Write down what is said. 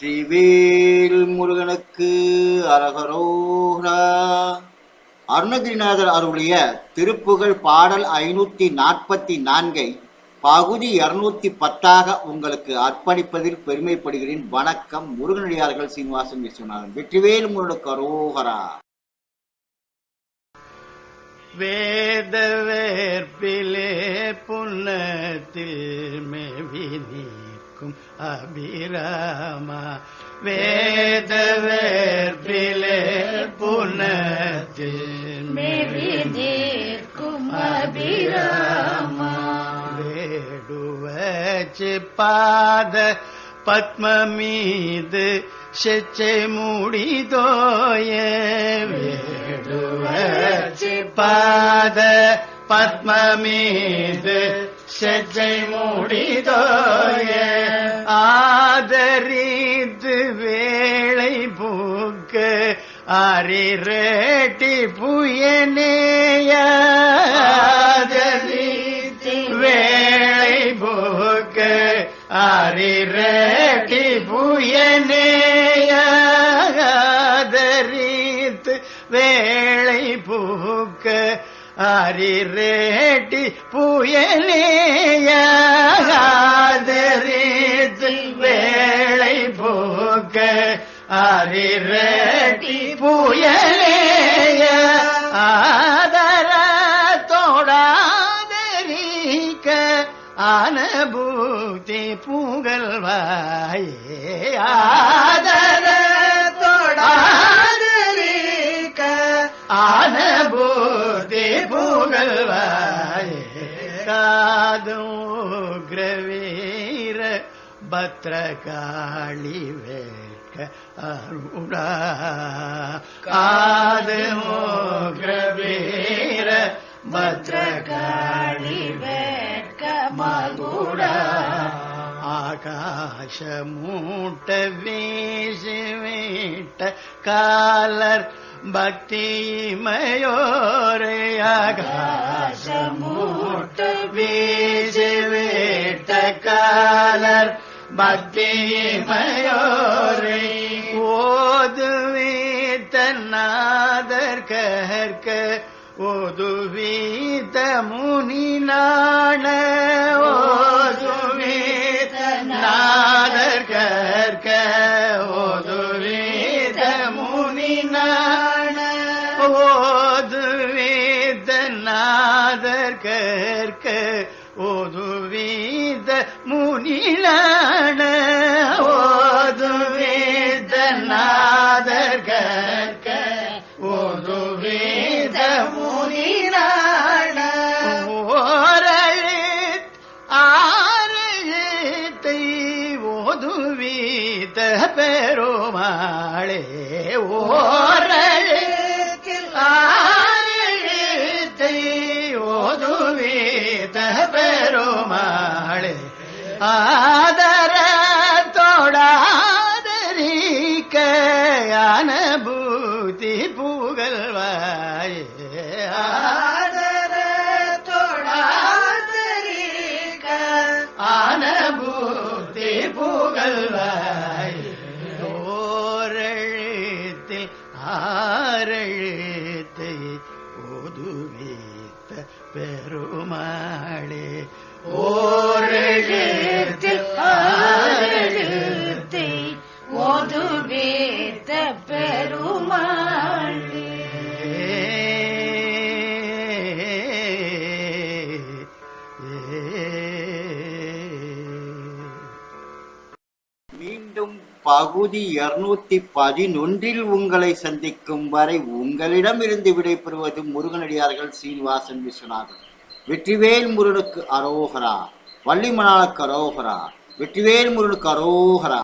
வெற்றிவேல் முருகனுக்கு அரகரோகரா. அருணகிரிநாதர் அருளிய திருப்புகழ் பாடல் 544 பகுதி 210 உங்களுக்கு அர்ப்பணிப்பதில் பெருமைப்படுகிறேன். வணக்கம். முருகனடியார்கள் சீனிவாசன் விஸ்வநாதன். வெற்றிவேல் முருகனுக்கு அரோகரா. வேத வேற்பிலே புன்னத்தில் மேவி நீக்கும் அபிராமா, வேத வேற்பிலே புன்னத்தில் மேவி நீக்கும் அபிராமா, வேடுவச்சு பாத பத்ம மீது செச்சை முடிதோய, வேடுவச்சு பாத பத்ம மீது செச்சை முடிதோய, ஆதரித்து வேளை பூக்க அரிரட்டி புயனேய, ஆதரித்து வேளை பூக்க அரிரட்டி புயனேய, ஆதரித்து வேளை பூக்க அரிரட்டி புயனேய, ஆதரித்து வேளை பூக்க அரிரட்டி புயனேய, ஆதர தோடாதரிக்க அனுபூதி புகழ்வாயே, ஆதர தோடாதரிக்க அனுபூதி புகழ்வாயே, காதோக்ரவீர பத்ரகாளி வேட்க அருளா, காதோக்ரவீர பத்ரகாளி வேட்க மகுடா, ஆகாச மூட்ட வீசிவிட்ட காலர் பக்தி மயோரே, ஆகாச மூட்ட வீசிவிட்ட காலர் பக்தி மயோரே, ஓதுவித்த நாதர் கற்க ஓதுவித்த முனி நாண, ஓதுவித்த நாதர் கற்க ஓதுவித்த முனி நாண, ஓதுவித்த நாதர் கற்க ஓதுவித்த முனி நாண, ஓதுவித்த நாதர் கற்க ஓதுவித்த முனி நாண, ஓரழுத் ஆரழுத்தை ஓதுவித்த பெருமாளே, ஓரழுத்தில் ஆரழுத்தை ஓதுவித்த பெருமாளே, ஆதர தோடாதரிக்க அனுபூதி புகழ்வாயே, ஆதர தோடாதரிக்க அனுபூதி புகழ்வாயே, ஓரெழுத்தில் ஆரெழுத்தை ஓதுவித்த பெருமாளே, ஓரெழுத்தில் ஆரெழுத்தை ஓதுவித்த பெருமாளே. மீண்டும் பகுதி 211 உங்களை சந்திக்கும் வரை உங்களிடமிருந்து விடைபெறுவது முருகனடியார்கள் சீனிவாசன் விஸ்வநாதன். வெற்றிவேல் முருகனுக்கு அரோகரா. வள்ளிமணாளுக்கு அரோகரா. வெற்றிவேல் முருகனுக்கு அரோகரா.